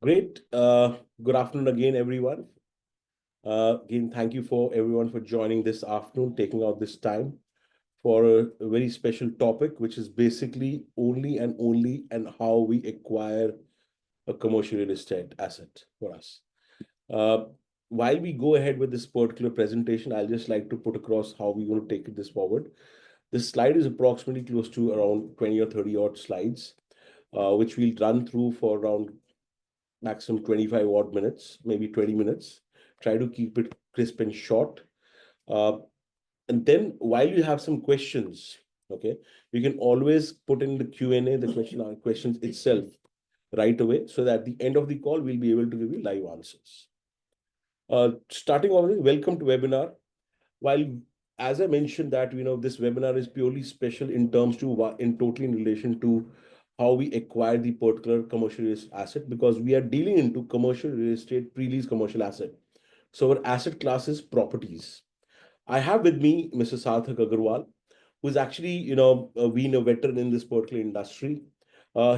Great. Good afternoon again, everyone. Again, thank you for everyone for joining this afternoon, taking out this time for a very special topic, which is basically only and how we acquire a commercial real estate asset for us. Uh, while we go ahead with this particular presentation, I'll just like to put across how we're going to take this forward. This slide is approximately close to around 20 or 30 odd slides, which we'll run through for around maximum 25 odd minutes, maybe 20 minutes. Try to keep it crisp and short. Uh, and then while you have some questions, okay, you can always put in the Q&A, the questions itself right away, so that at the end of the call, we'll be able to give you live answers. Starting off with welcome to webinar. While as I mentioned that this webinar is purely special in terms to in relation to how we acquire the particular commercial real estate asset, because we are dealing into commercial real estate pre-lease commercial asset. So our asset class is properties. I have with me Mr. Sarthak Agarwal, who is actually been a veteran in this particular industry.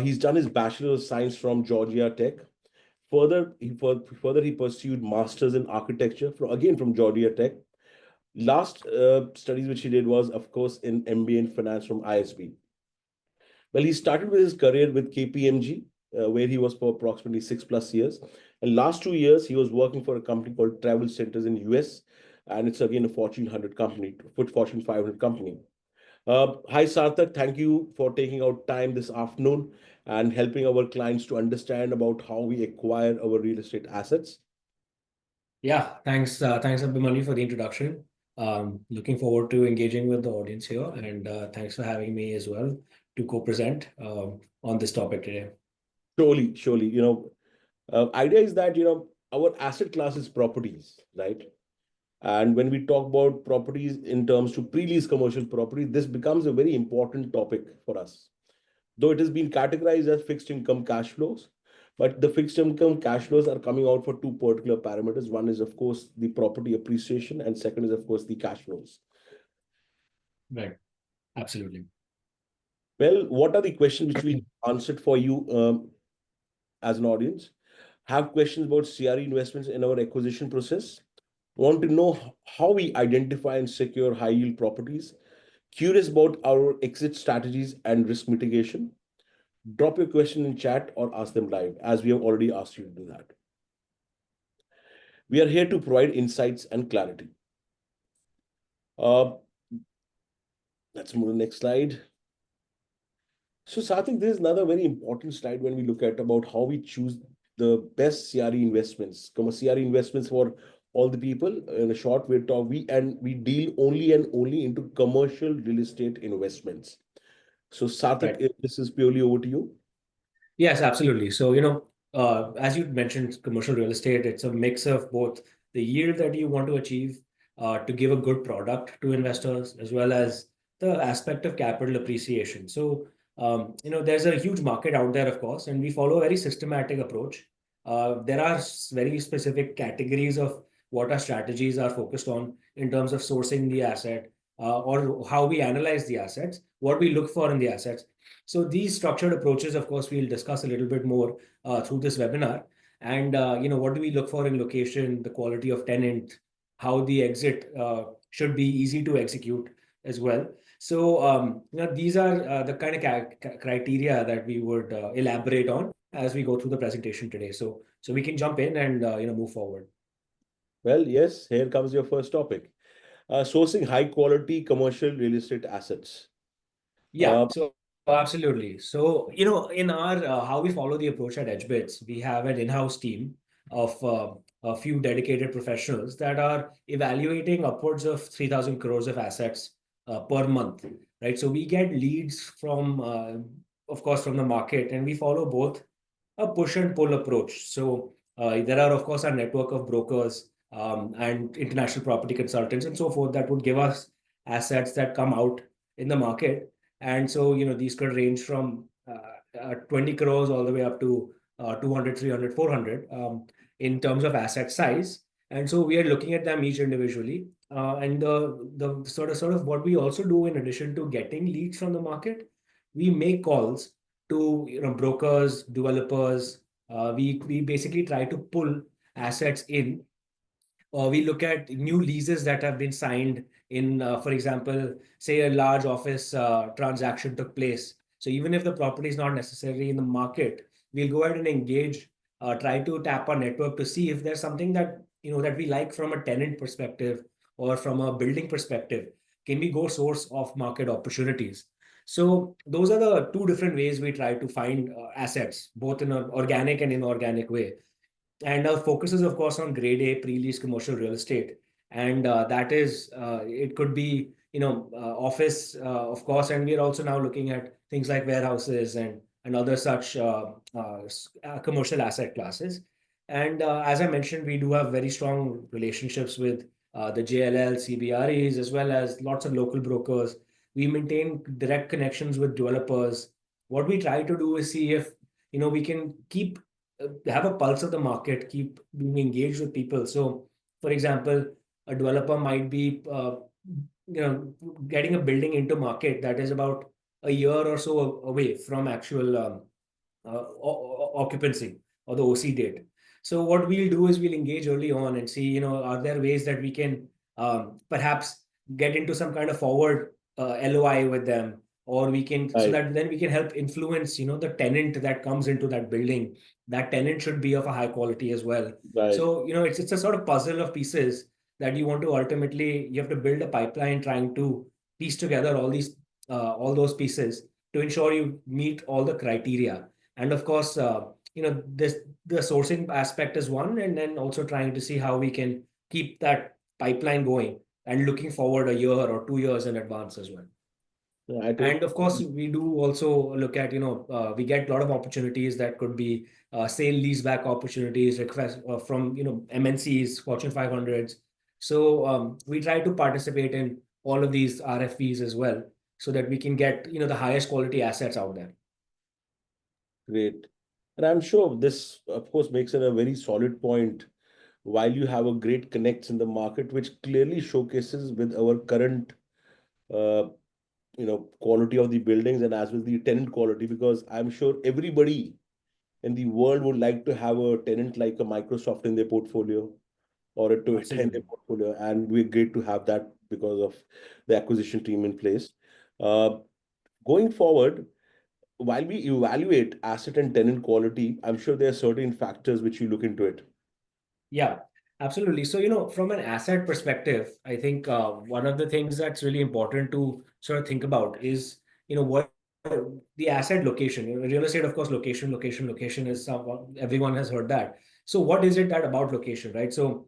He's done his Bachelor of Science from Georgia Tech. Further he pursued masters in architecture from Georgia Tech. Last studies which he did was, of course, in MBA in finance from ISB. Well, he started with his career with KPMG, where he was for approximately 6+ years. And last 2 years, he was working for a company called Travel Centers in US. And it's again a Fortune 100 company, Fortune 500 company. Hi, Sarthak. Thank you for taking out time this afternoon and helping our clients to understand about how we acquire our real estate assets. Yeah, thanks Abhimanyu for the introduction. Looking forward to engaging with the audience here, and thanks for having me as well to co-present on this topic today. Surely. Idea is that our asset class is properties, right? And when we talk about properties in terms to pre-lease commercial property, this becomes a very important topic for us. Though it has been categorized as fixed income cash flows, but the fixed income cash flows are coming out for two particular parameters. One is, of course, the property appreciation, and second is, of course, the cash flows. Right. Absolutely. Well, what are the questions which we answered for you as an audience? Have questions about CRE investments in our acquisition process? Want to know how we identify and secure high yield properties? Curious about our exit strategies and risk mitigation? Drop your question in chat or ask them live, as we have already asked you to do that. We are here to provide insights and clarity. Let's move to the next slide. So Sathik, this is another very important slide when we look at about how we choose the best CRE investments. CRE investments for all the people. In a short, we deal only and only into commercial real estate investments. So Sathik, Right. this is purely over to you. Yes, absolutely. So, as you mentioned, commercial real estate, it's a mix of both the yield that you want to achieve to give a good product to investors, as well as the aspect of capital appreciation. So, there's a huge market out there, of course, and we follow a very systematic approach. There are very specific categories of what our strategies are focused on in terms of sourcing the asset, or how we analyze the assets, what we look for in the assets. So these structured approaches, of course, we'll discuss a little bit more through this webinar. And what do we look for in location, the quality of tenant, how the exit should be easy to execute as well. So these are the kind of criteria that we would elaborate on as we go through the presentation today. So we can jump in and move forward. Well, yes, here comes your first topic. Sourcing high quality commercial real estate assets. Yeah, so absolutely. So, in our how we follow the approach at hBits, we have an in-house team of a few dedicated professionals that are evaluating upwards of 3,000 crores of assets per month, right? So we get leads from, of course, from the market, and we follow both a push and pull approach. So there are, of course, our network of brokers and international property consultants and so forth that would give us assets that come out in the market. And so, these could range from 20 crores all the way up to 200, 300, 400 in terms of asset size. And so we are looking at them each individually. And the sort of what we also do in addition to getting leads from the market, we make calls to brokers, developers, We basically try to pull assets in, or we look at new leases that have been signed in, for example, say a large office transaction took place. So even if the property is not necessarily in the market, we'll go ahead and engage, try to tap our network to see if there's something that that we like from a tenant perspective or from a building perspective. Can we go source of market opportunities? So those are the two different ways we try to find assets, both in an organic and inorganic way. And our focus is, of course, on grade A pre-lease commercial real estate. And that is, it could be, office, of course. And we're also now looking at things like warehouses and other such commercial asset classes. And as I mentioned, we do have very strong relationships with the JLL, CBREs, as well as lots of local brokers. We maintain direct connections with developers. What we try to do is see if, we can keep have a pulse of the market, keep being engaged with people. So, for example, a developer might be, getting a building into market that is about a year or so away from actual occupancy or the OC date. So what we'll do is we'll engage early on and see, are there ways that we can perhaps get into some kind of forward LOI with them, or we can, so Right, that then we can help influence, the tenant that comes into that building. That tenant should be of a high quality as well. right. So, it's a sort of puzzle of pieces that you want to ultimately, you have to build a pipeline trying to piece together all those pieces to ensure you meet all the criteria. And of course, this the sourcing aspect is one, and then also trying to see how we can keep that pipeline going and looking forward a year or 2 years in advance as well. Yeah, I And of course, totally we do also look at, we get a lot of opportunities that could be sale leaseback opportunities, request from, MNCs, Fortune 500s. So we try to participate in all of these RFPs as well, so that we can get, the highest quality assets out there. great. And I'm sure this, of course, makes it a very solid point while you have a great connects in the market, which clearly showcases with our current, uh, quality of the buildings and as well the tenant quality, because I'm sure everybody in the world would like to have a tenant like a Microsoft in their portfolio or a Toyota in their Absolutely. portfolio. And we're great to have that because of the acquisition team in place. Uh, Going forward, while we evaluate asset and tenant quality, I'm sure there are certain factors which you look into it. Yeah, absolutely. So, from an asset perspective, I think one of the things that's really important to sort of think about is, what the asset location. Real estate, of course, location is everyone has heard that. So, what is it that about location, right? So,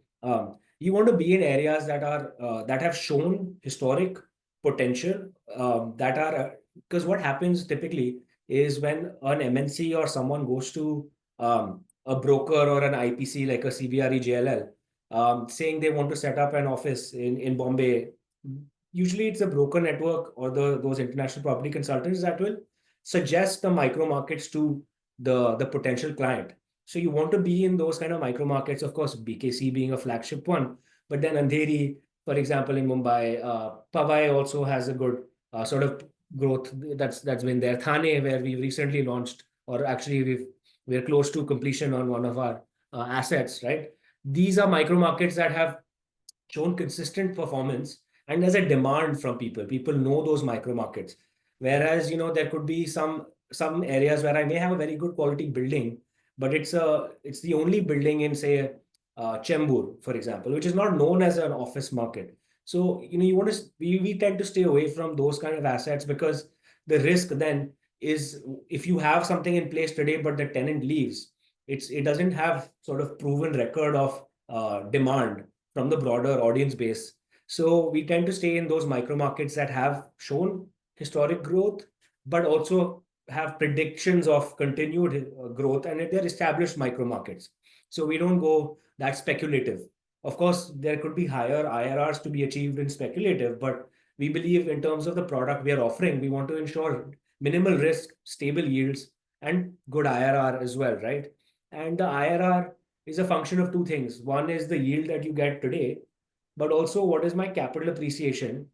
you want to be in areas that are that have shown historic potential, that are because what happens typically is when an MNC or someone goes to a broker or an IPC like a CBRE JLL, saying they want to set up an office in Bombay. Usually, it's a broker network or those international property consultants that will suggest the micro markets to the potential client. So you want to be in those kind of micro markets, of course, BKC being a flagship one, but then Andheri, for example, in Mumbai, Powai also has a good sort of growth that's been there. Thane, where we recently launched, or actually we're close to completion on one of our assets, right? These are micro markets that have shown consistent performance, and there's a demand from people. People know those micro markets. Whereas, there could be some areas where I may have a very good quality building, but it's the only building in, say, Chembur, for example, which is not known as an office market. So, you want to we tend to stay away from those kind of assets, because the risk then is, if you have something in place today but the tenant leaves, it doesn't have sort of proven record of demand from the broader audience base. So we tend to stay in those micro markets that have shown historic growth, but also have predictions of continued growth, and they're established micro markets. So we don't go that speculative. Of course, there could be higher IRRs to be achieved in speculative, but we believe in terms of the product we are offering, we want to ensure minimal risk, stable yields, and good IRR as well, right? And the IRR is a function of two things. One is the yield that you get today, but also what is my capital appreciation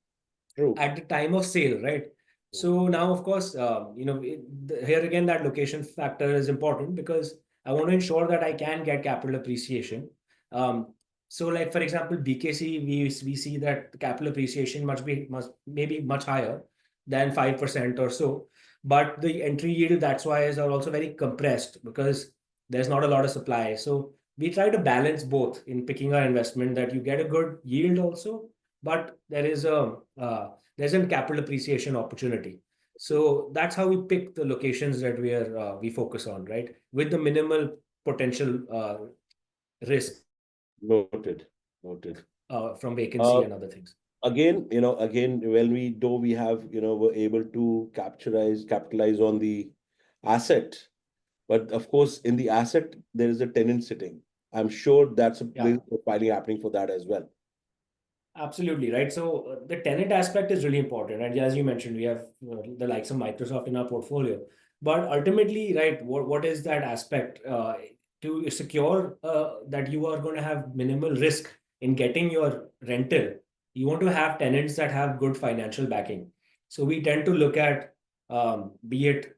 True. at the time of sale, right? So now, of course, here again, that location factor is important, because I want to ensure that I can get capital appreciation. So like for example, BKC, we see that the capital appreciation must maybe much higher than 5% or so. But the entry yield, that's why, is are also very compressed because there's not a lot of supply. So we try to balance both in picking our investment, that you get a good yield also, but there's a capital appreciation opportunity. So that's how we pick the locations that we focus on, right? With the minimal potential risk Noted. Noted. from vacancy Uh, and other things. Again, again, when we have, we're able to capitalize on the asset, but of course, in the asset, there is a tenant sitting. I'm sure Yeah. there's a filing happening for that as well. Absolutely, right. So the tenant aspect is really important. And as you mentioned, we have the likes of Microsoft in our portfolio. But ultimately, right, what is that aspect to secure that you are going to have minimal risk in getting your rental? You want to have tenants that have good financial backing. So we tend to look at be it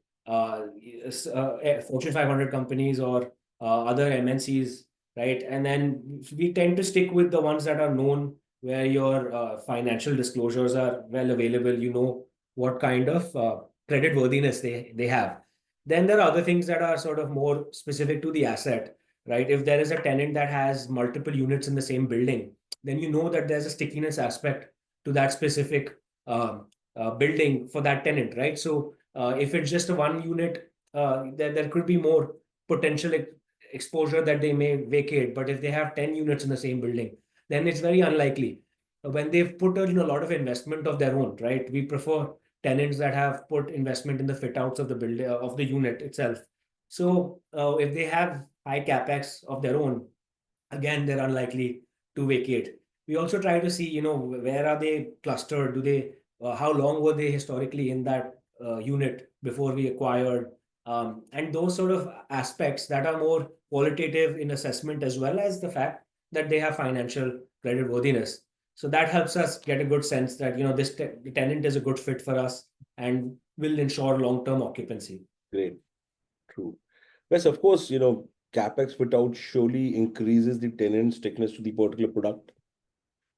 Fortune 500 companies or other MNCs, right? And then we tend to stick with the ones that are known, where your financial disclosures are well available. You know what kind of credit worthiness they have. Then there are other things that are sort of more specific to the asset, right? If there is a tenant that has multiple units in the same building, then you know that there's a stickiness aspect to that specific building for that tenant, right? So if it's just a one unit, there could be more potential exposure that they may vacate. But if they have 10 units in the same building, then it's very unlikely. When they've put a lot of investment of their own, right? We prefer tenants that have put investment in the fit outs of the building of the unit itself. So if they have high capex of their own, again, they're unlikely to vacate. We also try to see, where are they clustered? How long were they historically in that unit before we acquired? And those sort of aspects that are more qualitative in assessment, as well as the fact that they have financial credit worthiness. So that helps us get a good sense that, this tenant is a good fit for us and will ensure long-term occupancy. Great. True. Yes, of course, CapEx fit out surely increases the tenant stickiness to the particular product,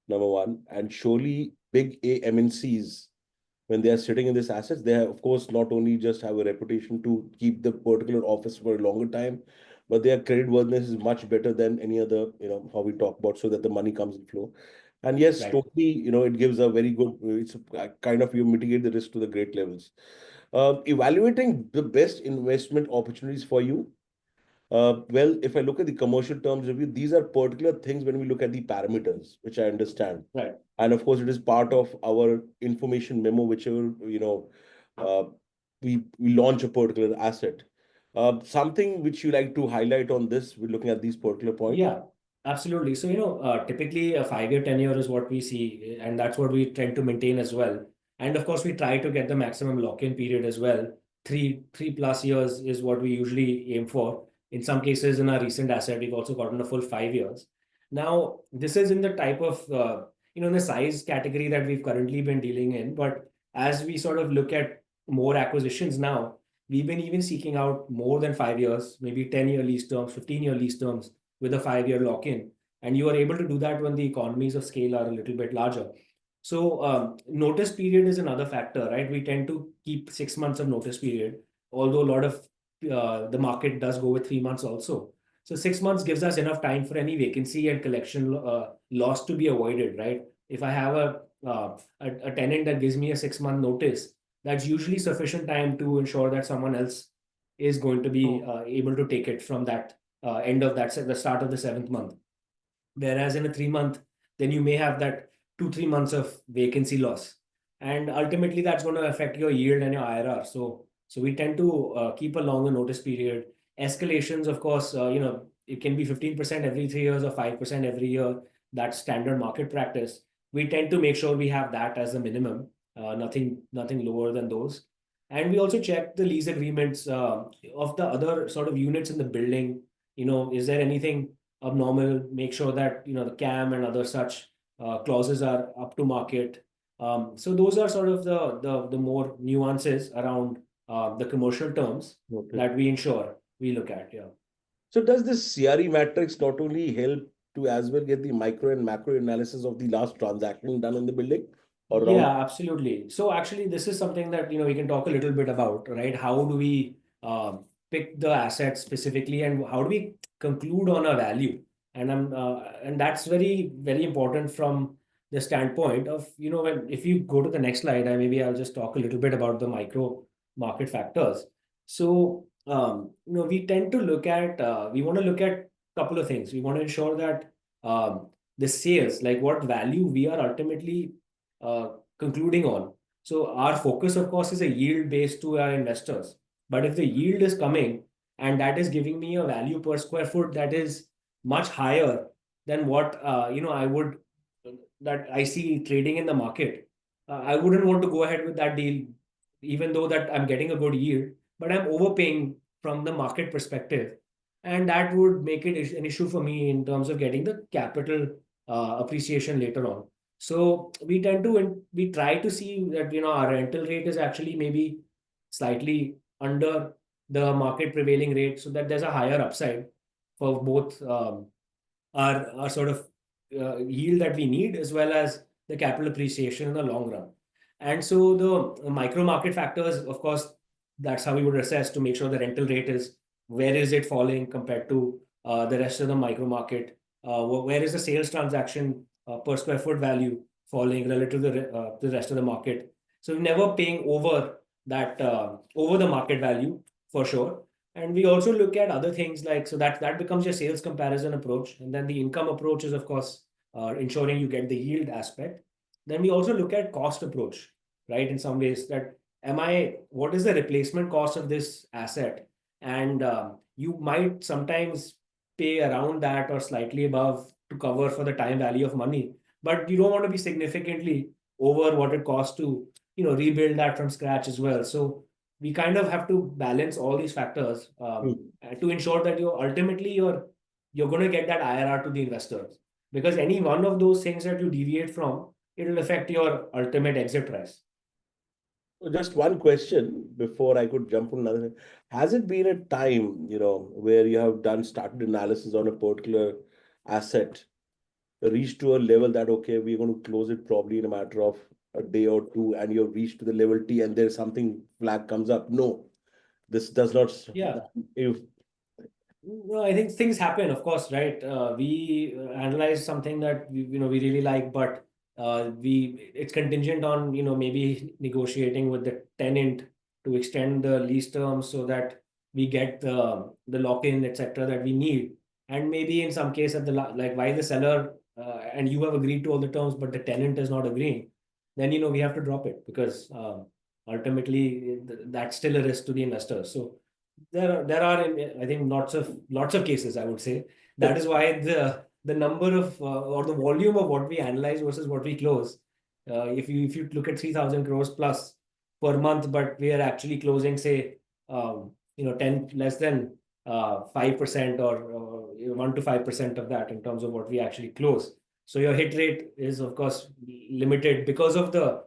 number one. And surely big MNCs, when they are sitting in this assets, they have, of course, not only just have a reputation to keep the particular office for a longer time, but their credit worthiness is much better than any other, how we talk about, so that the money comes in flow. And yes, Right. totally, it gives a very good, it's a kind of, you mitigate the risk to the great levels. Evaluating the best investment opportunities for you. Well, if I look at the commercial terms review, these are particular things when we look at the parameters, which I understand. Right. And of course, it is part of our information memo, whichever, uh, we launch a particular asset. Something which you like to highlight on this, we're looking at these particular points. Yeah, absolutely. So, typically a 5-year tenure is what we see, and that's what we tend to maintain as well. And of course, we try to get the maximum lock-in period as well. Three plus years is what we usually aim for. In some cases, in our recent asset, we've also gotten a full 5 years. Now, this is in the type of, in the size category that we've currently been dealing in. But as we sort of look at more acquisitions now, we've been even seeking out more than 5 years, maybe 10-year lease terms, 15-year lease terms with a 5-year lock-in. And you are able to do that when the economies of scale are a little bit larger. So notice period is another factor, right? We tend to keep 6 months of notice period, although a lot of the market does go with 3 months also. So 6 months gives us enough time for any vacancy and collection loss to be avoided, right? If I have a tenant that gives me a 6-month notice, that's usually sufficient time to ensure that someone else is going to be able to take it from that end of that, the start of the 7th month. Whereas in a 3 month, then you may have that 2-3 months of vacancy loss, and ultimately that's going to affect your yield and your IRR. So we tend to keep a longer notice period. Escalations, of course, it can be 15% every 3 years or 5% every year. That's standard market practice. We tend to make sure we have that as a minimum, nothing lower than those. And we also check the lease agreements of the other sort of units in the building. Is there anything abnormal? Make sure that the CAM and other such clauses are up to market. So those are sort of the more nuances around the commercial terms Okay. that we ensure we look at. Yeah. So does this CRE matrix not only help to as well get the micro and macro analysis of the last transaction done in the building or around? Yeah, absolutely. So actually, this is something that we can talk a little bit about, right? How do we pick the assets specifically, and how do we conclude on a value? And that's very important from the standpoint of when if you go to the next slide, maybe I'll just talk a little bit about the micro market factors. So we want to look at a couple of things. We want to ensure that the sales, like what value we are ultimately uh, concluding on. So our focus, of course, is a yield based to our investors. But if the yield is coming and that is giving me a value per square foot that is much higher than what I would that I see trading in the market, I wouldn't want to go ahead with that deal, even though that I'm getting a good yield, but I'm overpaying from the market perspective, and that would make it an issue for me in terms of getting the capital appreciation later on. So we try to see that our rental rate is actually maybe slightly under the market prevailing rate, so that there's a higher upside for both our sort of yield that we need, as well as the capital appreciation in the long run. And so the micro market factors, of course, that's how we would assess to make sure the rental rate is where is it falling compared to the rest of the micro market. Where is the sales transaction per square foot value falling relative to the rest of the market? So we're never paying over the market value for sure. And we also look at other things like, so that becomes your sales comparison approach. And then the income approach is, of course, ensuring you get the yield aspect. Then we also look at cost approach, right? In some ways, that what is the replacement cost of this asset? And you might sometimes pay around that or slightly above to cover for the time value of money, but you don't want to be significantly over what it costs to rebuild that from scratch as well. So we kind of have to balance all these factors to ensure that you're going to get that IRR to the investors, because any one of those things that you deviate from, it will affect your ultimate exit price. So just one question before I could jump on another thing. Has it been a time, where you have done started analysis on a particular asset, reached to a level that, okay, we're going to close it probably in a matter of a day or two, and you've reached to the level T and there's something flag comes up? No, this does not. Yeah. If No, I think things happen, of course, right? We analyze something that we really like, but we it's contingent on maybe negotiating with the tenant to extend the lease terms so that we get the lock-in, etc., that we need. And maybe in some case, like why the seller and you have agreed to all the terms, but the tenant is not agreeing, then we have to drop it, because ultimately that's still a risk to the investor. So there are I think lots of cases, I would say. That is why the number of or the volume of what we analyze versus what we close. If you look at 3,000 crores plus per month, but we are actually closing, say, 10 less than 5% or 1 to 5% of that in terms of what we actually close. So your hit rate is, of course, limited because of the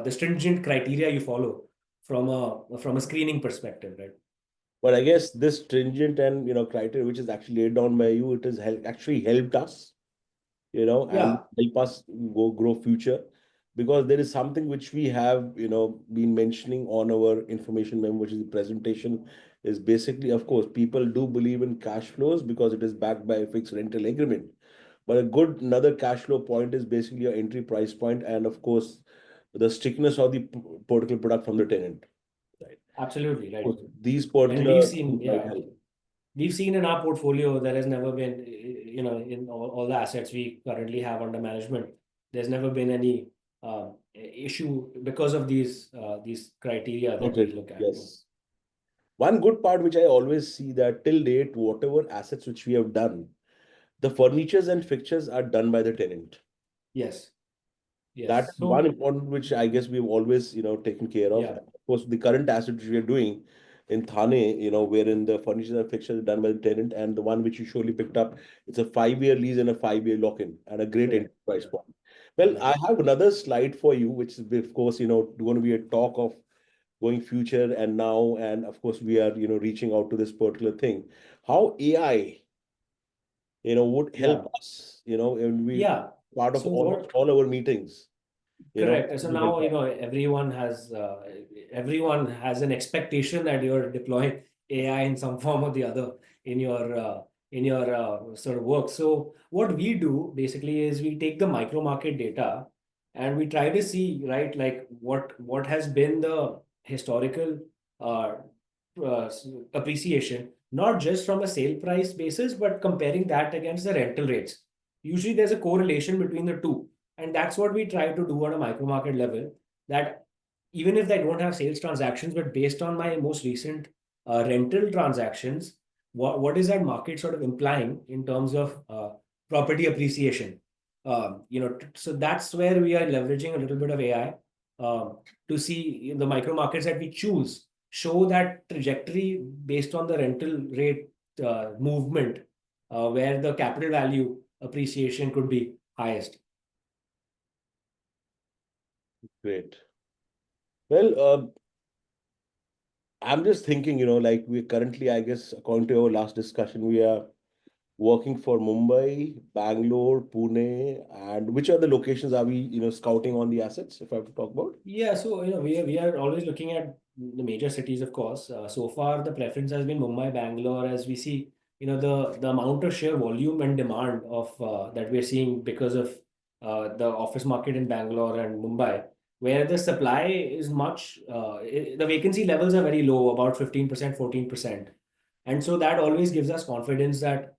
stringent criteria you follow from a screening perspective, right? But I guess this stringent and criteria which is actually laid down by you, it has actually helped us, and Yeah, help us go grow future, because there is something which we have been mentioning on our information memo, which is the presentation, is basically, of course, people do believe in cash flows because it is backed by a fixed rental agreement. But a good another cash flow point is basically your entry price point, and of course, the stickiness of the particular product from the tenant. Right. absolutely Of right. course, these And particular we've things seen, might yeah, help. we've seen in our portfolio there has never been, in all the assets we currently have under management, there's never been any issue because of these criteria that we Noted. look at. Yes. One good part which I always see that till date, whatever assets which we have done, the furnitures and fixtures are done by the tenant. Yes, That yes. is one So important which I guess we've always, taken care of. yeah, Of course, the current asset which we are doing in Thane, wherein the furniture and fixtures are done by the tenant, and the one which you surely picked up, it's a 5-year lease and a 5-year lock-in and a great entry correct. price Yeah, point. Well, yeah. I have another slide for you, which is, of course, going to be a talk of going future and now, and of course we are reaching out to this particular thing. how AI, would help Yeah. us, and we Yeah. part of So almost what all our meetings, Correct. So will help now, us. everyone has an expectation that you're deploying AI in some form or the other in your sort of work. So what we do basically is we take the micro market data and we try to see, right, like what has been the historical uh, appreciation, not just from a sale price basis, but comparing that against the rental rates. Usually there's a correlation between the two, and that's what we try to do on a micro market level. That even if they don't have sales transactions, but based on my most recent rental transactions, what is that market sort of implying in terms of property appreciation? So that's where we are leveraging a little bit of AI to see the micro markets that we choose show that trajectory based on the rental rate movement, where the capital value appreciation could be highest. Great. Well, I'm just thinking, like we currently, I guess, according to our last discussion, we are working for Mumbai, Bangalore, Pune, and which other locations are we, scouting on the assets, if I have to talk about? Yeah, so we are always looking at the major cities, of course. So far, the preference has been Mumbai, Bangalore, as we see, the amount of sheer volume and demand of that we're seeing because of the office market in Bangalore and Mumbai, where the supply is the vacancy levels are very low, about 15%, 14%. And so that always gives us confidence that,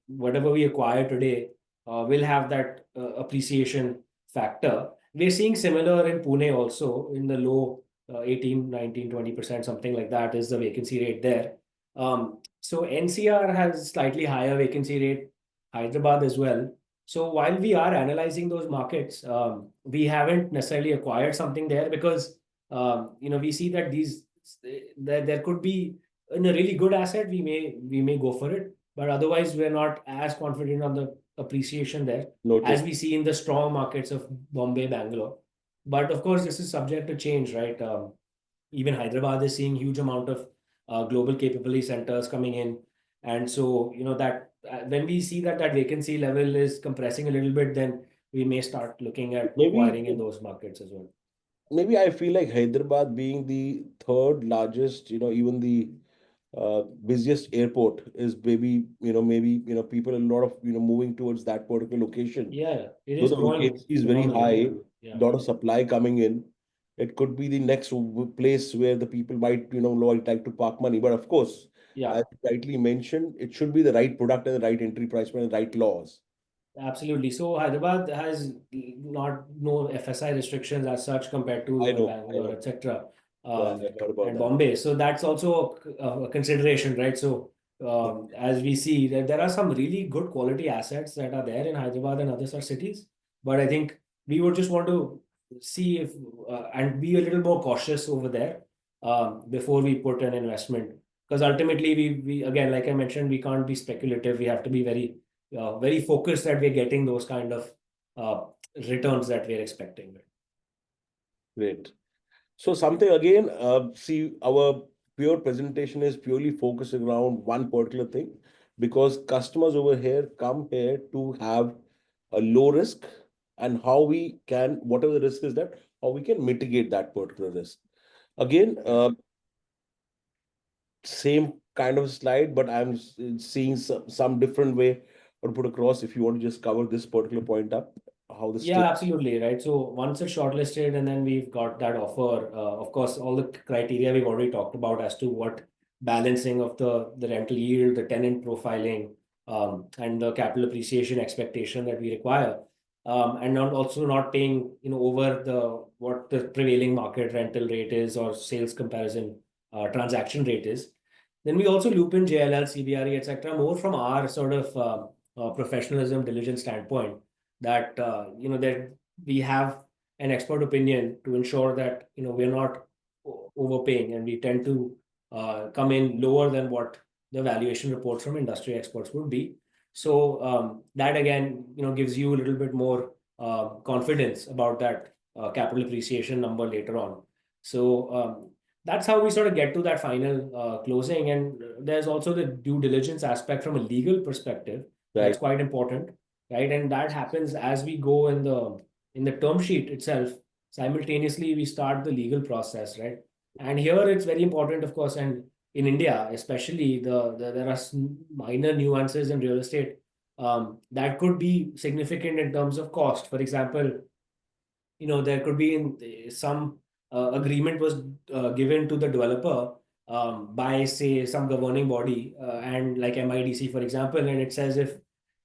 whatever we acquire today will have that appreciation factor. We're seeing similar in Pune also in the low 18, 19, 20%, something like that is the vacancy rate there. So NCR has slightly higher vacancy rate, Hyderabad as well. So while we are analyzing those markets, we haven't necessarily acquired something there because we see that there could be in a really good asset, we may go for it, but otherwise we're not as confident on the appreciation there as Noted. we see in the strong markets of Bombay, Bangalore. But of course, this is subject to change, right? Even Hyderabad is seeing huge amount of global capability centers coming in, and so that when we see that vacancy level is compressing a little bit, then we may start looking at Maybe acquiring in those markets as well. maybe I feel like Hyderabad being the third largest, even the busiest airport is maybe people a lot of moving towards that particular location. Yeah, it Though is the growing vacancy is very phenomenally. high, Yeah. lot of supply coming in, it could be the next place where the people might like to park money. But of course, Yeah. as you rightly mentioned, it should be the right product and the right entry price point and the right laws. Absolutely. So Hyderabad has not no FSI restrictions as such compared to I know, I Bangalore, know. etc. Yeah, I've heard about And that. Bombay. So that's also a consideration, right? So Yeah. as we see that there are some really good quality assets that are there in Hyderabad and other such cities, but I think we would just want to see if and be a little more cautious over there before we put an investment. Because ultimately, we again, like I mentioned, we can't be speculative. We have to be very focused that we're getting those kind of uh, returns that we're expecting. Great. So something again, see, our pure presentation is purely focusing around one particular thing because customers over here come here to have a low risk and how we can, whatever the risk is that, how we can mitigate that particular risk. Again, Correct. same kind of slide, but I'm seeing some different way or put across if you want to just cover this particular point up, how the Yeah, state. absolutely. Right. So once it's shortlisted and then we've got that offer, of course, all the criteria we've already talked about as to what balancing of the rental yield, the tenant profiling, and the capital appreciation expectation that we require, and not also not paying over the what the prevailing market rental rate is or sales comparison transaction rate is. Then we also loop in JLL, CBRE, etc., more from our sort of professionalism, diligence standpoint that that we have an expert opinion to ensure that we're not overpaying, and we tend to come in lower than what the valuation reports from industry experts would be. So that again gives you a little bit more confidence about that capital appreciation number later on. So that's how we sort of get to that final closing. And there's also the due diligence aspect from a legal perspective that's Right. quite important, right? And that happens as we go in the term sheet itself. Simultaneously, we start the legal process, right? And here it's very important, of course, and in India, especially, there are minor nuances in real estate that could be significant in terms of cost. For example, there could be some agreement was given to the developer by, say, some governing body, and like MIDC, for example, and it says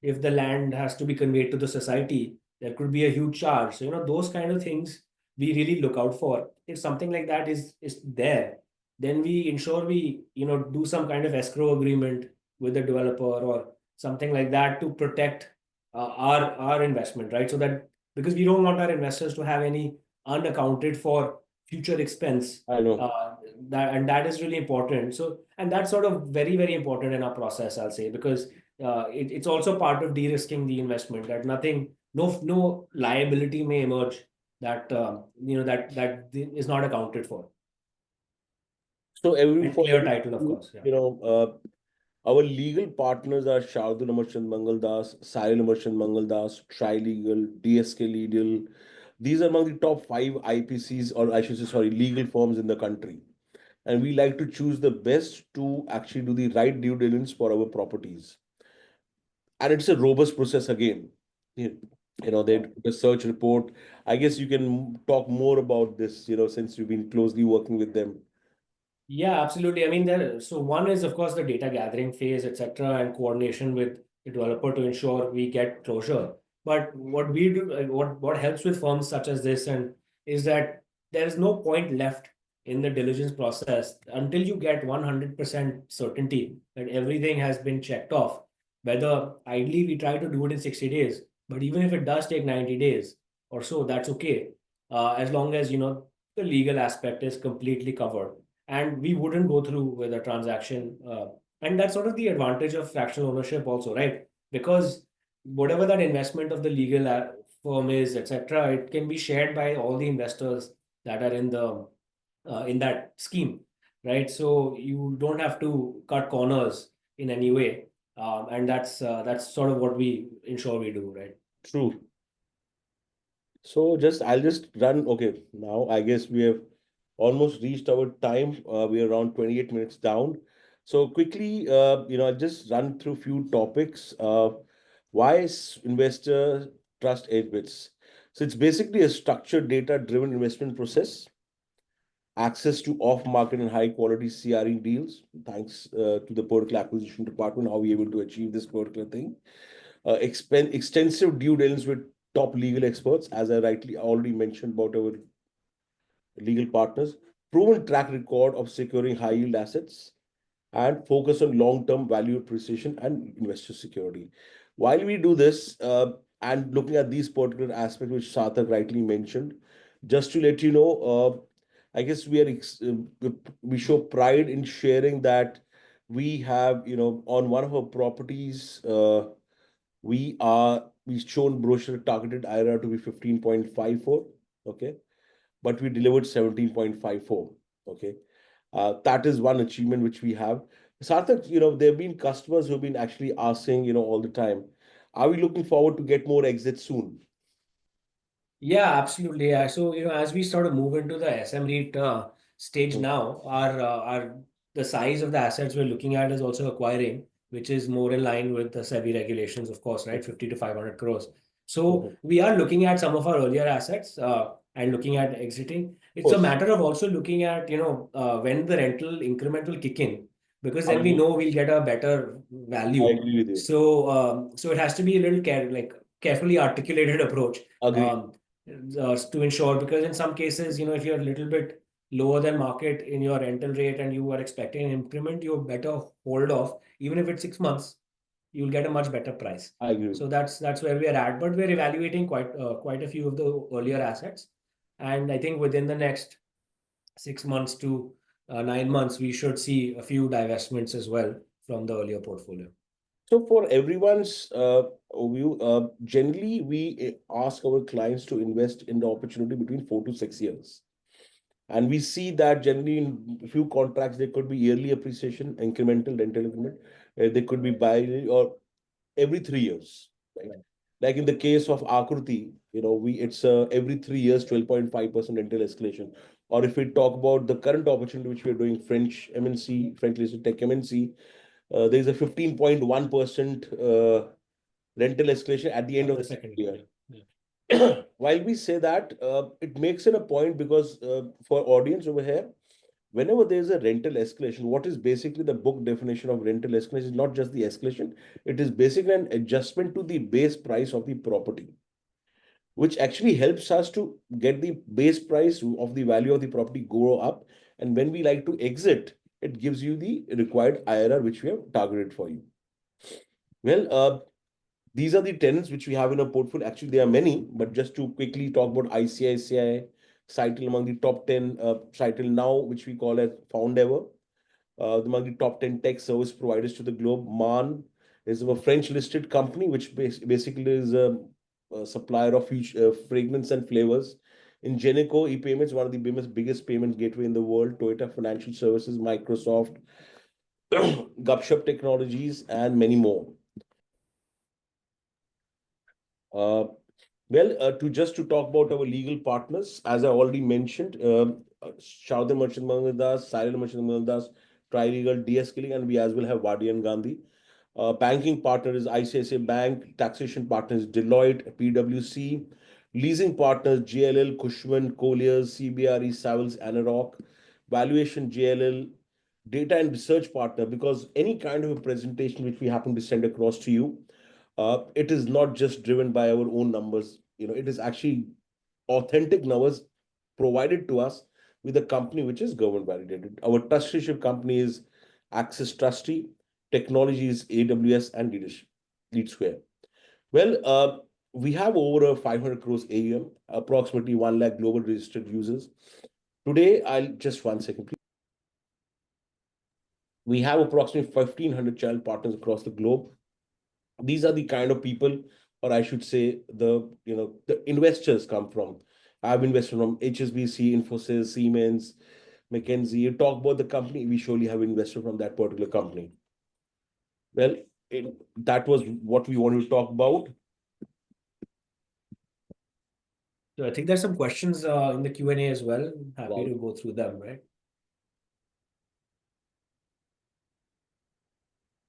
if the land has to be conveyed to the society, there could be a huge charge. So, those kind of things we really look out for. If something like that is there, then we ensure we, do some kind of escrow agreement with the developer or something like that to protect our investment, right? So that, because we don't want our investors to have any unaccounted for future expense. I know. That is really important. So, and that's sort of very, very important in our process, I'll say, because it's also part of de-risking the investment, that nothing, no liability may emerge that that is not accounted for, So and for clear title, of course. Yeah. our legal partners are Shardul Amarchand Mangaldas, Sahil Amarchand Mangaldas, Trilegal, DSK Legal. These are among the top five IPCs, or I should say, sorry, legal firms in the country. And we like to choose the best to actually do the right due diligence for our properties. And it's a robust process again. You they Yeah. do the search report. I guess you can talk more about this, since you've been closely working with them. Yeah, absolutely. I mean, so one is, of course, the data gathering phase, etc., and coordination with the developer to ensure we get closure. But what we do, what helps with firms such as this, and is that there is no point left in the diligence process until you get 100% certainty that everything has been checked off. Whether ideally we try to do it in 60 days, but even if it does take 90 days or so, that's okay, as long as the legal aspect is completely covered, and we wouldn't go through with a transaction. And that's sort of the advantage of fractional ownership also, right? Because whatever that investment of the legal firm is, etc., it can be shared by all the investors that are in that scheme, right? So you don't have to cut corners in any way, and that's sort of what we ensure we do, right? True. So I'll just run. Okay, now I guess we have almost reached our time. We are around 28 minutes down. So quickly, I'll just run through few topics. Why is investor trust hBits? So it's basically a structured data-driven investment process, access to off-market and high-quality CRE deals, thanks to the particular acquisition department, how we able to achieve this particular thing. Extensive due diligence with top legal experts, as I rightly already mentioned about our legal partners, proven track record of securing high yield assets, and focus on long term value appreciation and investor security. While we do this, and looking at these particular aspects which Sarthak rightly mentioned, just to let you know, I guess we show pride in sharing that we have, on one of our properties, we've shown brochure targeted IRR to be 15.54. Okay, but we delivered 17.54. Okay, that is one achievement which we have. Sarthak, there have been customers who have been actually asking, all the time, are we looking forward to get more exits soon? Yeah, absolutely. Yeah. So, as we sort of move into the SM REIT stage Mhm, now, our the size of the assets we're looking at is also acquiring, which is more in line with the SEBI regulations, of course, right? 50 to 500 crores. So mhm. we are looking at some of our earlier assets and looking at exiting. Of It's a course, matter of also looking at, when the rental increment will kick in, because then we agree. know we'll get a better I value. agree with you. So it has to be a little carefully articulated approach. Agree. Um, to ensure, because in some cases, if you're a little bit lower than market in your rental rate and you are expecting an increment, you better hold off. Even if it's 6 months, you'll get a much better price. I agree. So that's where we are at. But we're evaluating quite a few of the earlier assets, and I think within the next 6 months to 9 months, we should see a few divestments as well from the earlier portfolio. So for everyone's view, generally we ask our clients to invest in the opportunity between 4 to 6 years. And we see that generally in few contracts, there could be yearly appreciation, incremental rental increment. They could be bi or every 3 years, right? Like in the case of Akruti, it's every 3 years, 12.5% rental escalation. Or if we talk about the current opportunity which we are doing, French MNC, French listed tech MNC, there's a 15.1% rental escalation at the end of The the second second year. year. Yeah. While we say that, it makes it a point because for audience over here, whenever there is a rental escalation, what is basically the book definition of rental escalation is not just the escalation, it is basically an adjustment to the base price of the property, which actually helps us to get the base price of the value of the property go up. And when we like to exit, it gives you the required IRR which we have targeted for you. Well, these are the tenants which we have in our portfolio. Actually, there are many, but just to quickly talk about ICICI, Citel among the top 10, Citel now, which we call as Found Ever, among the top 10 tech service providers to the globe. MAN is a French listed company, which basically is a supplier of huge fragrance and flavors. In Ingenico e-payments, one of the biggest payment gateway in the world. Toyota Financial Services, Microsoft, Gupshup Technologies, and many more. Uh, to talk about our legal partners, as I already mentioned, Shaudan Merchant Mahandas, Cyril Merchant Mahandas, Trilegal, DS Killing, and we as well have Vadi and Gandhi. Banking partner is ICICI Bank, taxation partner is Deloitte, PwC, leasing partners JLL, Cushman, Colliers, CBRE, Savills, Anarock, valuation JLL, data and research partner, because any kind of a presentation which we happen to send across to you, it is not just driven by our own numbers. It is actually authentic numbers provided to us with a company which is government validated. Our trusteeship company is Access Trustee, technology is AWS and Lead Square. Well, we have over a 500 crores AUM, approximately 1 lakh global registered users. Today, I'll just 1 second, please. We have approximately 1,500 channel partners across the globe. These are the kind of people, or I should say, the investors come from. I've invested from HSBC, Infosys, Siemens, McKinsey. You talk about the company, we surely have invested from that particular company. Well, that was what we wanted to talk about. So I think there's some questions in the Q&A as well. Happy Wow. to go through them, right?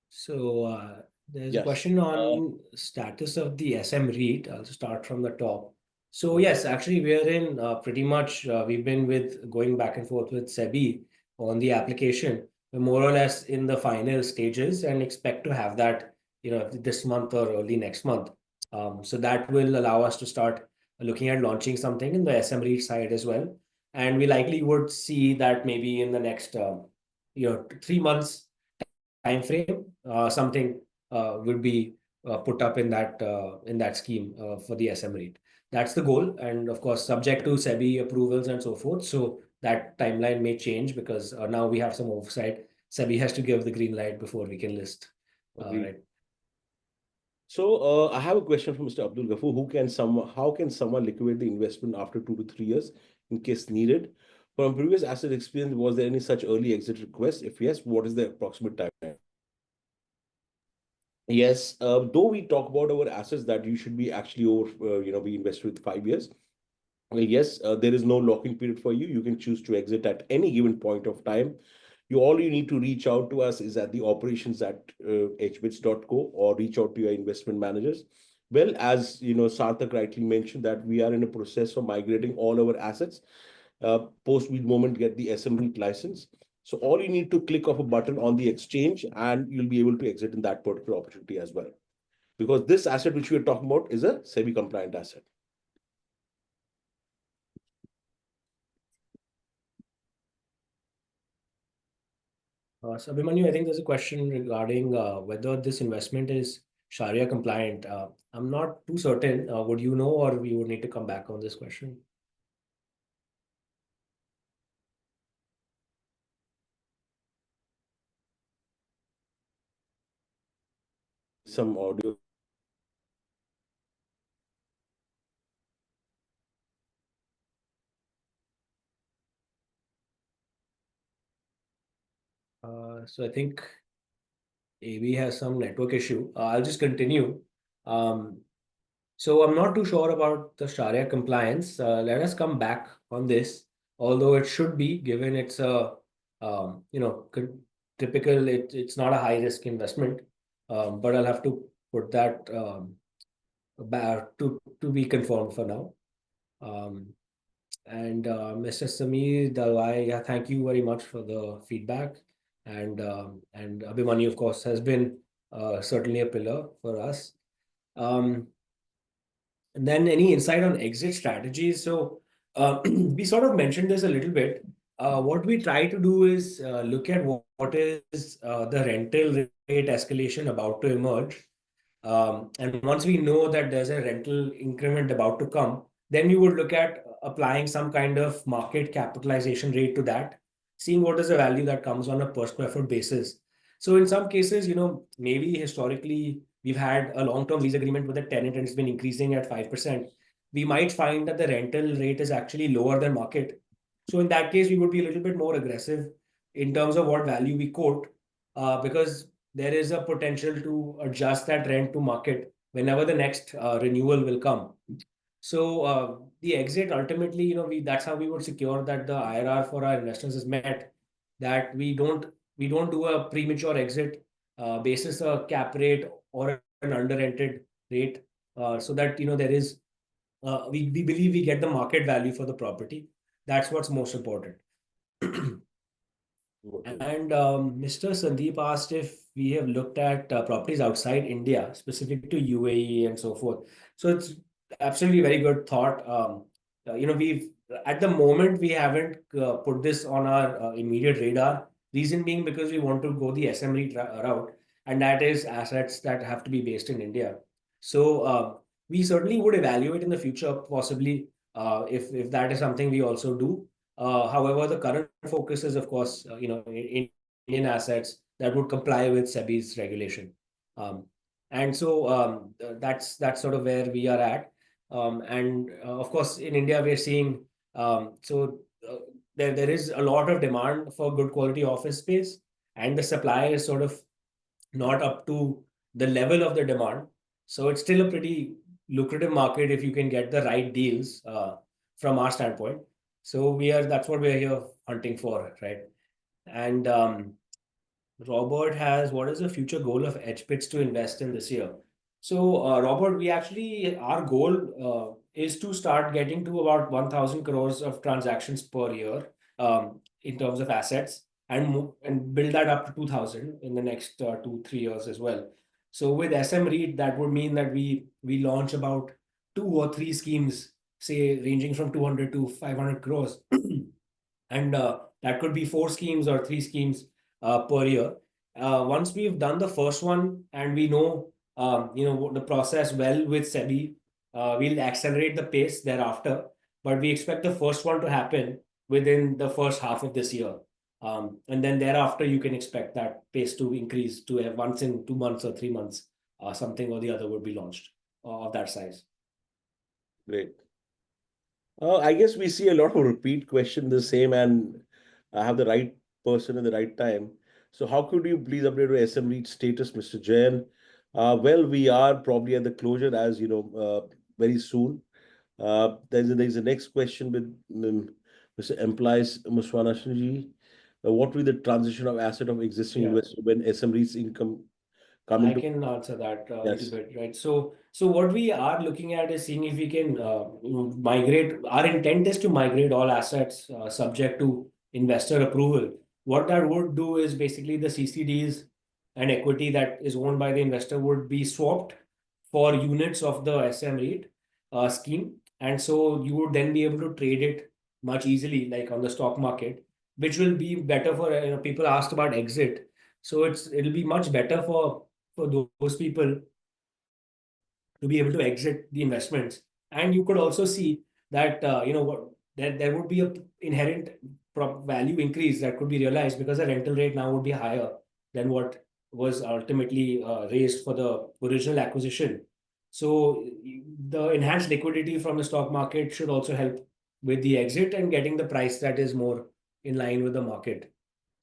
So there's a Yes. question on status of the SM REIT. I'll start from the top. So yes, actually we're in pretty much, we've been with going back and forth with SEBI on the application. We're more or less in the final stages and expect to have that, this month or early next month. So that will allow us to start looking at launching something in the SM REIT side as well. And we likely would see that maybe in the next 3 months time frame, something will be put up in that scheme for the SM REIT. That's the goal, and of course, subject to SEBI approvals and so forth. So that timeline may change because now we have some oversight. SEBI has to give the green light before we can list. Agreed. Right. So I have a question from Mr. Abdul Ghafoor. How can someone liquidate the investment after 2 to 3 years in case needed? From previous asset experience, was there any such early exit request? If yes, what is the approximate timeline? Yes, though we talk about our assets that you should be actually over, be invested with 5 years. Well, yes, there is no lock-in period for you. You can choose to exit at any given point of time. All you need to reach out to us is at the operations at hbits.co or reach out to your investment managers. Well, as Sarthak rightly mentioned that we are in a process of migrating all our assets. Post we moment get the SM license. So all you need to click of a button on the exchange and you'll be able to exit in that particular opportunity as well. Because this asset which we are talking about is a SEBI compliant asset. So Abhimanyu, I think there's a question regarding whether this investment is Sharia compliant. I'm not too certain. Would you know, or we would need to come back on this question? Some audio. So I think AB has some network issue. I'll just continue. Um, so I'm not too sure about the Sharia compliance. Let us come back on this, although it should be given it's a you know typical. It's not a high risk investment, but I'll have to put that back to be confirmed for now. Um, and Mr. Sameer Dalwai, yeah, thank you very much for the feedback. And Abhimanyu, of course, has been certainly a pillar for us. Um, and then any insight on exit strategies? So we sort of mentioned this a little bit. What we try to do is look at what is the rental rate escalation about to emerge, and once we know that there's a rental increment about to come, then we would look at applying some kind of market capitalization rate to that, seeing what is the value that comes on a per square foot basis. So in some cases, maybe historically we've had a long-term lease agreement with a tenant and it's been increasing at 5%. We might find that the rental rate is actually lower than market. So in that case, we would be a little bit more aggressive in terms of what value we quote, because there is a potential to adjust that rent to market whenever the next renewal will come. So the exit ultimately, we that's how we would secure that the IRR for our investors is met. That we don't do a premature exit basis a cap rate or an under rented rate, so that there is we believe we get the market value for the property. That's what's most important. Okay. And Mr. Sandeep asked if we have looked at properties outside India, specific to UAE and so forth. So it's absolutely very good thought. We've at the moment we haven't put this on our immediate radar. Reason being because we want to go the SME route, and that is assets that have to be based in India. So we certainly would evaluate in the future, possibly if that is something we also do. However, the current focus is, of course, in Indian assets that would comply with SEBI's regulation. Um, and so that's sort of where we are at. And of course, in India, we're seeing there is a lot of demand for good quality office space, and the supply is sort of not up to the level of the demand. So it's still a pretty lucrative market if you can get the right deals from our standpoint. So that's what we're here hunting for, right? And Robert has, what is the future goal of hBits to invest in this year? So, Robert, our goal is to start getting to about 1,000 crores of transactions per year in terms of assets, and build that up to 2,000 in the next 2-3 years as well. So with SM REIT, that would mean that we launch about 2 or 3 schemes, say ranging from 200 to 500 crores. And that could be 4 schemes or 3 schemes per year. Once we've done the first one and we know the process well with SEBI, we'll accelerate the pace thereafter. But we expect the first one to happen within the first half of this year. And then thereafter, you can expect that pace to increase to once in 2 months or 3 months, something or the other would be launched of that size. Great. I guess we see a lot of repeat question the same, and I have the right person at the right time. So how could you please update your SM REIT status, Mr. Jain? Well, we are probably at the closure, as you know, very soon. There's a next question with Mr. Implies Muswana Shinji. What will be the transition of asset of existing Yeah. investor when SM REIT's income come I into? can answer that a little Yes. bit, right? So what we are looking at is seeing if we can migrate. Our intent is to migrate all assets subject to investor approval. What that would do is basically the CCDs and equity that is owned by the investor would be swapped for units of the SM REIT scheme, and so you would then be able to trade it much easily, like on the stock market, which will be better for people asked about exit. So it'll be much better for those people to be able to exit the investments. And you could also see that there would be a inherent value increase that could be realized because the rental rate now would be higher than what was ultimately raised for the original acquisition. So the enhanced liquidity from the stock market should also help with the exit and getting the price that is more in line with the market.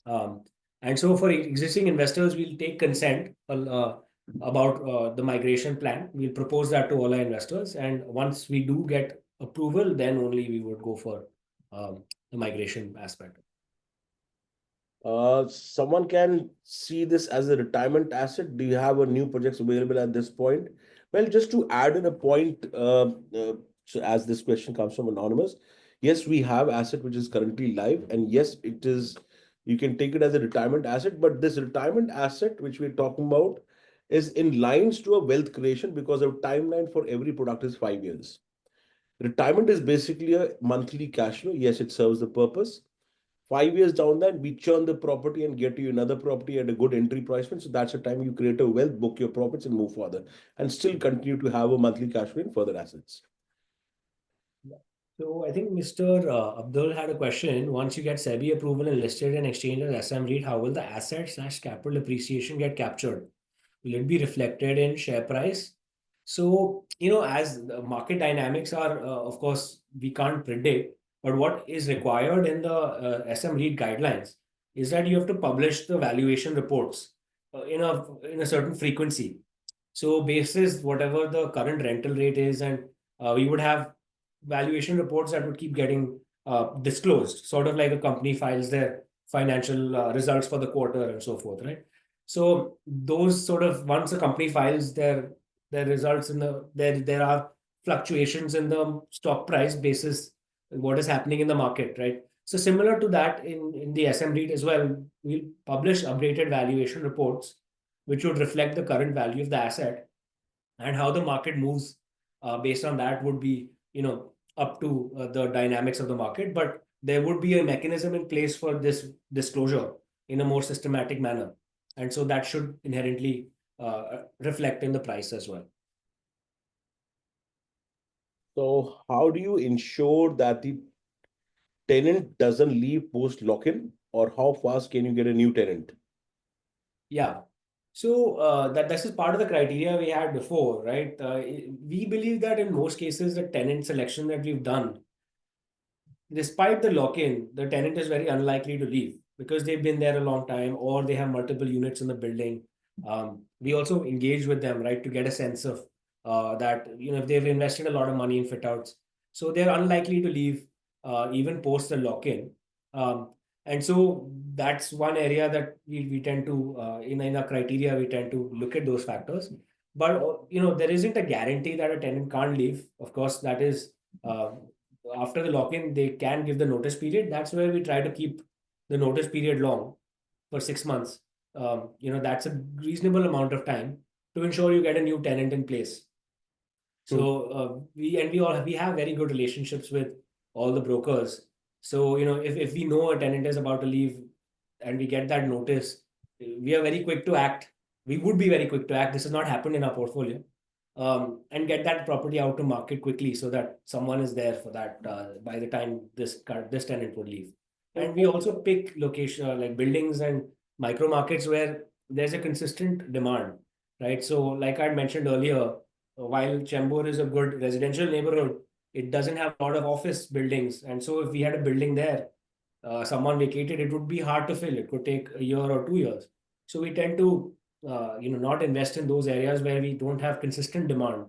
Um, And so for existing investors, we'll take consent about the migration plan. We'll propose that to all our investors. And once we do get approval, then only we would go for the migration aspect. Someone can see this as a retirement asset. Do you have a new projects available at this point? Well, just to add in a point, so as this question comes from anonymous, yes, we have asset which is currently live, and yes, it is. You can take it as a retirement asset, but this retirement asset which we're talking about is in lines to a wealth creation because our timeline for every product is 5 years. Retirement is basically a monthly cash flow. Yes, it serves the purpose. 5 years down that, we churn the property and get you another property at a good entry price point. So that's the time you create a wealth, book your profits, and move further, and still continue to have a monthly cash flow in further assets. So I think Mr. Abdul had a question. Once you get SEBI approval and listed and exchange as SM REIT, how will the asset/capital appreciation get captured? Will it be reflected in share price? So, as the market dynamics are, of course, we can't predict, but what is required in the SM REIT guidelines is that you have to publish the valuation reports in a certain frequency. So, basis whatever the current rental rate is, and we would have valuation reports that would keep getting disclosed, sort of like a company files their financial results for the quarter and so forth, right? So those sort of once a company files their results in there are fluctuations in the stock price basis what is happening in the market, right? So similar to that in the SM REIT as well, we'll publish updated valuation reports which would reflect the current value of the asset, and how the market moves based on that would be up to the dynamics of the market, but there would be a mechanism in place for this disclosure in a more systematic manner, and so that should inherently reflect in the price as well. So, how do you ensure that the tenant doesn't leave post lock-in, or how fast can you get a new tenant? Yeah. So that this is part of the criteria we had before, right? We believe that in most cases, the tenant selection that we've done, despite the lock-in, the tenant is very unlikely to leave because they've been there a long time or they have multiple units in the building. We also engage with them, right, to get a sense of that, if they've invested a lot of money in fit outs. So they're unlikely to leave even post the lock-in. And so that's one area that we tend to, in our criteria, we tend to look at those factors. But, there isn't a guarantee that a tenant can't leave. Of course, that is uh, after the lock-in, they can give the notice period. That's where we try to keep the notice period long for 6 months. That's a reasonable amount of time to ensure you get a new tenant in place. Hmm. So we have very good relationships with all the brokers. So if we know a tenant is about to leave and we get that notice, we are very quick to act. We would be very quick to act. This has not happened in our portfolio, and get that property out to market quickly so that someone is there for that by the time this tenant would leave. And we also pick location like buildings and micro markets where there's a consistent demand, right? So like I mentioned earlier, while Chembur is a good residential neighborhood, it doesn't have a lot of office buildings, and so if we had a building there, someone vacated, it would be hard to fill. It could take a year or 2 years. So we tend to not invest in those areas where we don't have consistent demand.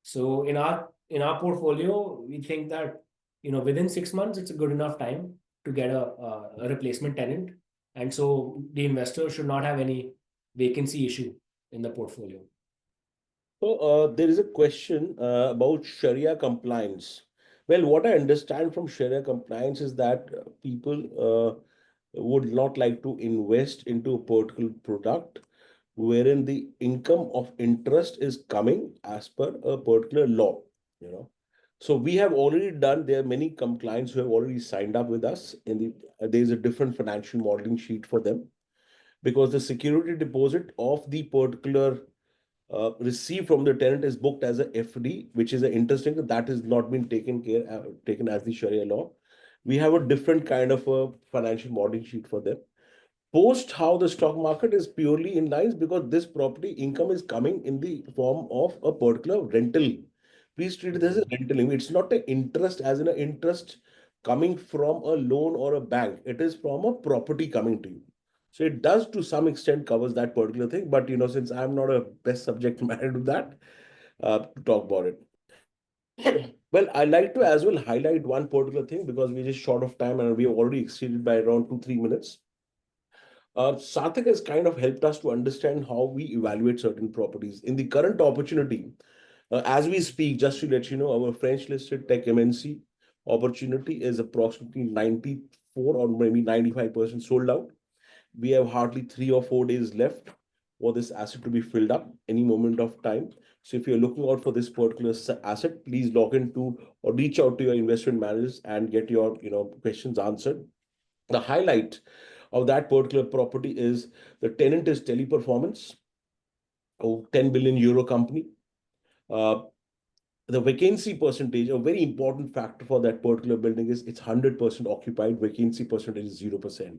So in our portfolio, we think that within 6 months it's a good enough time to get a replacement tenant, and so the investor should not have any vacancy issue in the portfolio. So, there is a question about Sharia compliance. Well, what I understand from Sharia compliance is that people would not like to invest into a particular product wherein the income of interest is coming as per a particular law, you know. So we have already done, there are many clients who have already signed up with us in there's a different financial modeling sheet for them because the security deposit of the particular received from the tenant is booked as a FD, which is an interest income that has not been taken as the Sharia law. We have a different kind of a financial modeling sheet for them. Post how the stock market is purely in lines because this property income is coming in the form of a particular rental. Please treat it as a rental income. It's not an interest as in an interest coming from a loan or a bank. It is from a property coming to you. So it does to some extent covers that particular thing. But since I'm not a best subject matter to that, to talk about it. Well, I like to as well highlight one particular thing because we're just short of time and we have already exceeded by around 2-3 minutes. Sarthak has kind of helped us to understand how we evaluate certain properties. In the current opportunity, as we speak, just to let you know, our French listed tech MNC opportunity is approximately 94 or maybe 95% sold out. We have hardly 3 or 4 days left for this asset to be filled up any moment of time. So if you're looking out for this particular asset, please log into or reach out to your investment managers and get your questions answered. The highlight of that particular property is the tenant is Teleperformance, a 10 billion euro company. Uh, the vacancy percentage, a very important factor for that particular building, is it's 100% occupied. Vacancy percentage is 0%.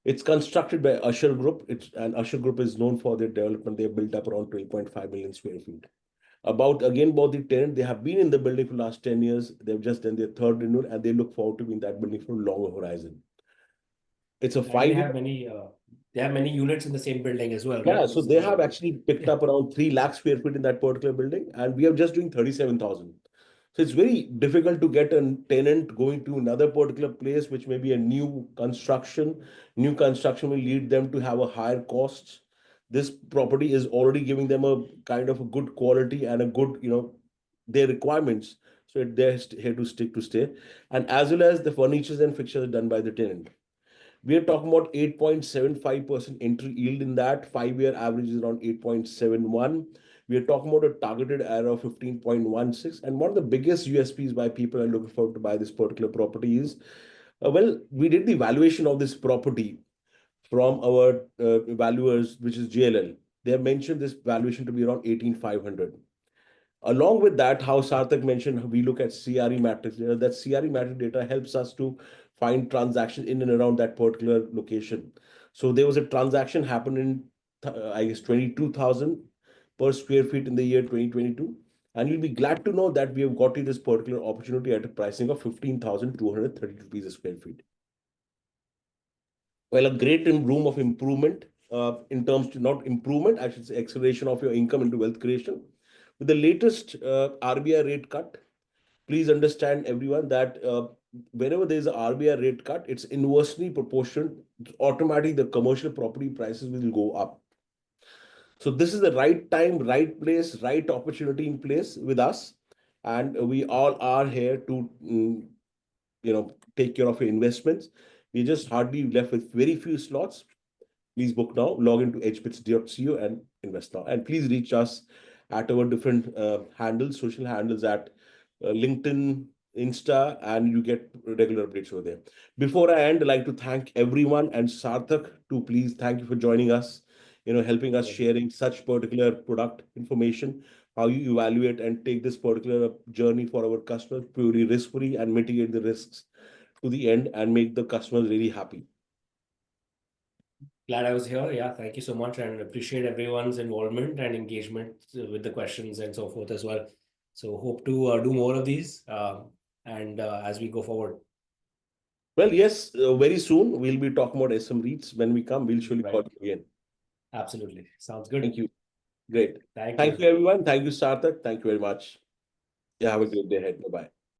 It's constructed by Usher Group. And Usher Group is known for their development. They have built up around 12.5 million square feet. About the tenant, they have been in the building for the last 10 years. They've just done their third renewal and they look forward to being in that building for a longer horizon. It's a And 5 year. they have many units in the same building as well, Yeah, right? so they have actually picked up around 3 lakh square feet in that particular building, and we are just doing 37,000. So it's very difficult to get a tenant going to another particular place, which may be a new construction. New construction will lead them to have a higher cost. This property is already giving them a kind of a good quality and a good, their requirements. So they're here to stick to stay. And as well as the furnitures and fixtures are done by the tenant. We are talking about 8.75% entry yield in that. 5 year average is around 8.71. We are talking about a targeted IRR of 15.16. And one of the biggest USPs why people are looking forward to buy this particular property is, well, we did the valuation of this property from our valuers, which is JLL. They have mentioned this valuation to be around 18,500. Along with that, how Sarthak mentioned, we look at CRE matrix data. That CRE matrix data helps us to find transactions in and around that particular location. So there was a transaction happened in, I guess, 22,000 per square feet in the year 2022. And you'll be glad to know that we have got you this particular opportunity at a pricing of 15,230 rupees a square feet. Well, a great room of improvement in terms to not improvement, I should say acceleration of your income into wealth creation. With the latest RBI rate cut, please understand everyone that whenever there is a RBI rate cut, it's inversely proportional. Automatically, the commercial property prices will go up. So this is the right time, right place, right opportunity in place with us, and we all are here to take care of your investments. We just hardly left with very few slots. Please book now, log into hbits.co and invest now. And please reach us at our different handles, social handles at LinkedIn, Insta, and you get regular updates over there. Before I end, I'd like to thank everyone and Sarthak to please thank you for joining us, helping us sharing such particular product information, how you evaluate and take this particular journey for our customers purely risk-free and mitigate the risks to the end and make the customers really happy. Glad I was here. Yeah, thank you so much and appreciate everyone's involvement and engagement with the questions and so forth as well. So hope to do more of these and as we go forward. Well, yes, very soon we'll be talking about SM REITs. When we come, we'll surely call you again. Absolutely. Sounds good. Thank you. Great. Thank Thank you. you, everyone. Thank you, Sarthak. Thank you very much. Yeah, have a great day ahead. Bye-bye.